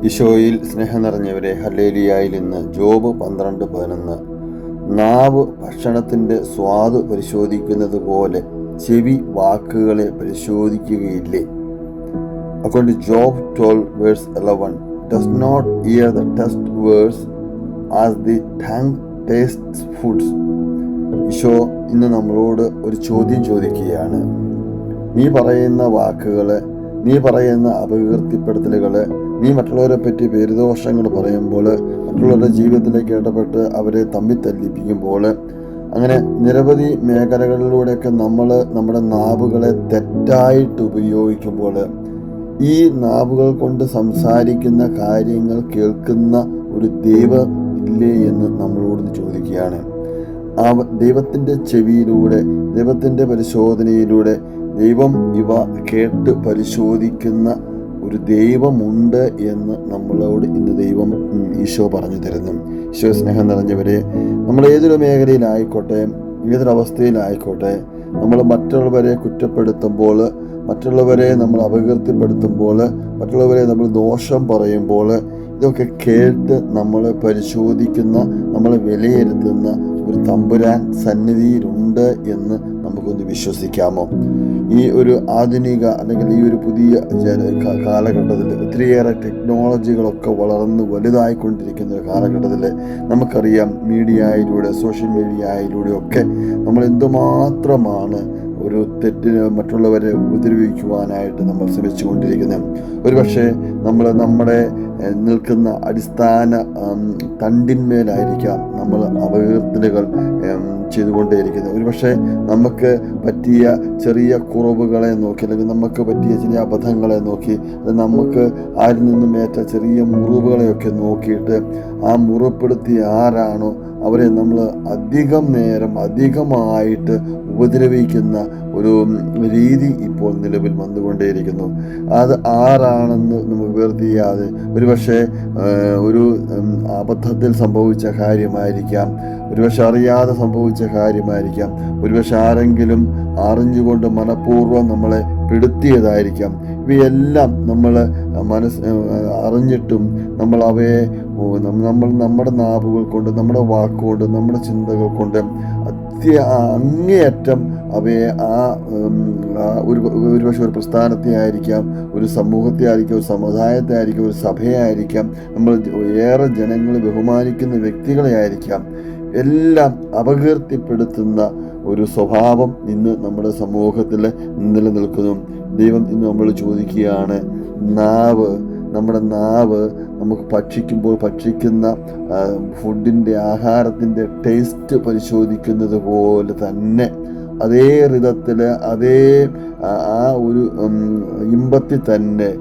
ഈശോയിൽ സ്നേഹം നിറഞ്ഞവരെ, ഹല്ലേലൂയായിൽ ഇന്ന് ജോബ് 12:11. നാവ് ഭക്ഷണത്തിൻ്റെ സ്വാദ് പരിശോധിക്കുന്നത് പോലെ ചെവി വാക്കുകളെ പരിശോധിക്കുകയില്ലേ? According to Job 12:11, does not ear the test words as the tongue tastes foods. Eesho ഇന്ന് നമ്മളോട് ഒരു ചോദ്യം ചോദിക്കുകയാണ്. നീ പറയുന്ന വാക്കുകൾ, നീ പറയുന്ന അപകീർത്തിപ്പെടുത്തലുകൾ, നീ മറ്റുള്ളവരെ പറ്റി പേരുദോഷങ്ങൾ പറയുമ്പോൾ, മറ്റുള്ളവരുടെ ജീവിതത്തിലേക്ക് ഇടപെട്ട് അവരെ തമ്മിൽ തല്ലിപ്പിക്കുമ്പോൾ, അങ്ങനെ നിരവധി മേഖലകളിലൂടെയൊക്കെ നമ്മൾ നമ്മുടെ നാവുകളെ തെറ്റായിട്ട് ഉപയോഗിക്കുമ്പോൾ, ഈ നാവുകൾ കൊണ്ട് സംസാരിക്കുന്ന കാര്യങ്ങൾ കേൾക്കുന്ന ഒരു ദൈവം ഇല്ലേ എന്ന് നമ്മളോട് ചോദിക്കുകയാണ്. ദൈവത്തിൻ്റെ ചെവിയിലൂടെ, ദൈവത്തിൻ്റെ പരിശോധനയിലൂടെ ദൈവം ഇവ കേട്ട് പരിശോധിക്കുന്ന ഒരു ദൈവമുണ്ട് എന്ന് നമ്മളോട് ഇന്ന് ഈശോ പറഞ്ഞു തരുന്നു. ഈശോ സ്നേഹം നിറഞ്ഞവരെ, നമ്മൾ ഏതൊരു മേഖലയിലായിക്കോട്ടെ, ഏതൊരവസ്ഥയിലായിക്കോട്ടെ, നമ്മൾ മറ്റുള്ളവരെ കുറ്റപ്പെടുത്തുമ്പോൾ, മറ്റുള്ളവരെ നമ്മൾ അപകീർത്തിപ്പെടുത്തുമ്പോൾ, മറ്റുള്ളവരെ നമ്മൾ ദോഷം പറയുമ്പോൾ, ഇതൊക്കെ കേട്ട് നമ്മൾ പരിശോധിക്കുന്ന, നമ്മൾ വിലയിരുത്തുന്ന ഒരു തമ്പുരാൻ സന്നിധിയിലുണ്ട് എന്ന് നമുക്കൊന്ന് വിശ്വസിക്കാമോ? ഈ ഒരു ആധുനിക അല്ലെങ്കിൽ ഈ ഒരു പുതിയ കാലഘട്ടത്തിൽ ഒത്തിരിയേറെ ടെക്നോളജികളൊക്കെ വളർന്ന് വലുതായിക്കൊണ്ടിരിക്കുന്ന ഒരു കാലഘട്ടത്തിൽ നമുക്കറിയാം, മീഡിയയിലൂടെ, സോഷ്യൽ മീഡിയയിലൂടെയൊക്കെ നമ്മൾ എന്തുമാത്രമാണ് ഒരു തെറ്റിന് മറ്റുള്ളവരെ ഉപദ്രവിക്കുവാനായിട്ട് നമ്മൾ ശ്രമിച്ചുകൊണ്ടിരിക്കുന്നത്. ഒരുപക്ഷെ നമ്മൾ നമ്മുടെ നിൽക്കുന്ന അടിസ്ഥാന തണ്ടിന്മേലായിരിക്കാം നമ്മൾ അപകീർത്തലുകൾ ചെയ്തുകൊണ്ടേയിരിക്കുന്നത്. ഒരുപക്ഷെ നമുക്ക് പറ്റിയ ചെറിയ കുറവുകളെ നോക്കി, അല്ലെങ്കിൽ നമുക്ക് പറ്റിയ ചില അബദ്ധങ്ങളെ നോക്കി, അത് നമുക്ക് ആരിൽ നിന്നും ഏറ്റ ചെറിയ മുറിവുകളെയൊക്കെ നോക്കിയിട്ട് ആ മുറിപ്പെടുത്തിയ ആരാണോ അവരെ നമ്മൾ അധികം നേരം അധികമായിട്ട് ഉപദ്രവിക്കുന്ന ഒരു രീതി ഇപ്പോൾ നിലവിൽ വന്നുകൊണ്ടേയിരിക്കുന്നു. അത് ആരാണെന്ന് നമുക്ക് വേർതിരിയാതെ, ഒരുപക്ഷെ ഒരു അബദ്ധത്തിൽ സംഭവിച്ച കാര്യമായിരിക്കാം, ഒരുപക്ഷെ അറിയാതെ സംഭവിച്ച കാര്യമായിരിക്കാം, ഒരുപക്ഷെ ആരെങ്കിലും അറിഞ്ഞുകൊണ്ട് മനഃപൂർവ്വം നമ്മളെ പെടുത്തിയതായിരിക്കാം. ഇവയെല്ലാം നമ്മൾ അറിഞ്ഞിട്ടും നമ്മൾ അവയെ നമ്മുടെ നാവുകൾ കൊണ്ട്, നമ്മുടെ വാക്കുകൊണ്ട്, നമ്മുടെ ചിന്തകൾ കൊണ്ട് അങ്ങേയറ്റം അവയെ ഒരുപക്ഷെ ഒരു പ്രസ്ഥാനത്തെ ആയിരിക്കാം, ഒരു സമൂഹത്തെ ആയിരിക്കാം, ഒരു സമുദായത്തെ ആയിരിക്കാം, ഒരു സഭയെ ആയിരിക്കാം, നമ്മൾ ഏറെ ജനങ്ങളെ ബഹുമാനിക്കുന്ന വ്യക്തികളെ ആയിരിക്കാം, എല്ലാം അപകീർത്തിപ്പെടുത്തുന്ന ഒരു സ്വഭാവം ഇന്ന് നമ്മുടെ സമൂഹത്തിൽ നിലനിൽക്കുന്നു. ദൈവം ഇന്ന് നമ്മൾ ചോദിക്കുകയാണ്, നമ്മുടെ നാവ് നമുക്ക് ഭക്ഷിക്കുന്ന ഫുഡിൻ്റെ, ആഹാരത്തിൻ്റെ ടേസ്റ്റ് പരിശോധിക്കുന്നത് പോലെ തന്നെ അതേ വിധത്തിൽ, അതേ ആ ഒരു ഇമ്പത്തിൽ തന്നെ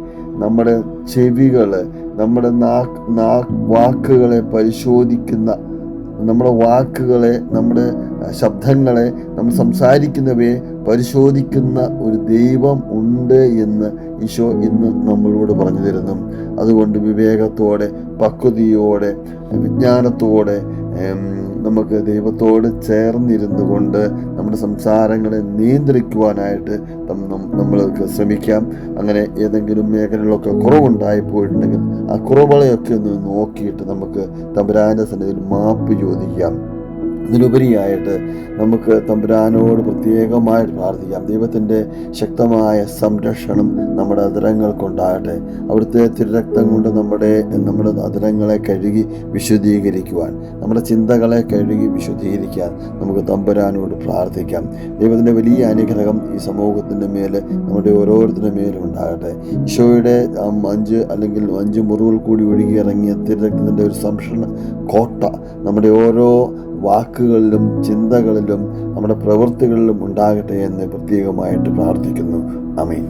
നമ്മുടെ ചെവികൾ, നമ്മുടെ വാക്കുകളെ പരിശോധിക്കുന്ന, നമ്മുടെ വാക്കുകളെ, നമ്മുടെ ശബ്ദങ്ങളെ, നമ്മൾ സംസാരിക്കുന്നവയെ പരിശോധിക്കുന്ന ഒരു ദൈവം ഉണ്ട് എന്ന് ഈശോ ഇന്ന് നമ്മളോട് പറഞ്ഞു തരുന്നു. അതുകൊണ്ട് വിവേകത്തോടെ, പക്വതയോടെ, വിജ്ഞാനത്തോടെ നമുക്ക് ദൈവത്തോട് ചേർന്നിരുന്നു കൊണ്ട് നമ്മുടെ സംസാരങ്ങളെ നിയന്ത്രിക്കുവാനായിട്ട് നമ്മൾക്ക് ശ്രമിക്കാം. അങ്ങനെ ഏതെങ്കിലും മേഖലകളിലൊക്കെ കുറവുണ്ടായി പോയിട്ടുണ്ടെങ്കിൽ ആ കുറവുകളെയൊക്കെ ഒന്ന് നോക്കിയിട്ട് നമുക്ക് തമ്പുരാൻ്റെ സന്നിധിയിൽ മാപ്പ് ചോദിക്കാം. ഇതിലുപരിയായിട്ട് നമുക്ക് തമ്പുരാനോട് പ്രത്യേകമായിട്ട് പ്രാർത്ഥിക്കാം. ദൈവത്തിൻ്റെ ശക്തമായ സംരക്ഷണം നമ്മുടെ അധരങ്ങൾക്കുണ്ടാകട്ടെ. അവിടുത്തെ തിരുരക്തം കൊണ്ട് നമ്മുടെ അധരങ്ങളെ കഴുകി വിശുദ്ധീകരിക്കുവാൻ, നമ്മുടെ ചിന്തകളെ കഴുകി വിശുദ്ധീകരിക്കാൻ നമുക്ക് തമ്പുരാനോട് പ്രാർത്ഥിക്കാം. ദൈവത്തിൻ്റെ വലിയ അനുഗ്രഹം ഈ സമൂഹത്തിൻ്റെ മേൽ, നമ്മുടെ ഓരോരുത്തരുടെ മേലും ഉണ്ടാകട്ടെ. ഈശോയുടെ 5 മുറിവുകൾ കൂടി ഒഴുകിയിറങ്ങിയ തിരുരക്തത്തിൻ്റെ ഒരു സംരക്ഷണ കോട്ട നമ്മുടെ ഓരോ വാക്കുകളിലും ചിന്തകളിലും നമ്മുടെ പ്രവൃത്തികളിലും ഉണ്ടാകട്ടെ എന്ന് പ്രത്യേകമായിട്ട് പ്രാർത്ഥിക്കുന്നു. ആമേൻ.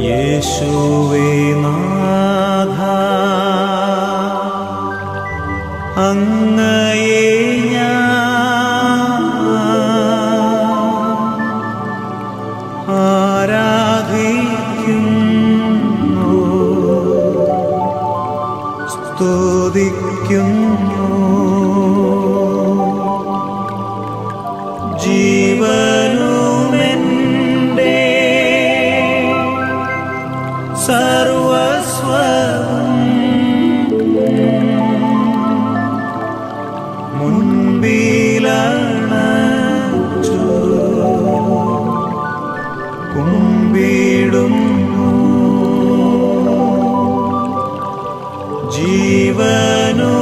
യേശുവേ നാഥാ, അങ്ങയെ ഞാൻ ആരാധിക്കുന്നു, സ്തുതിക്കുന്നു. ജീവനുമെൻ്റെ സർവ ജീവനോ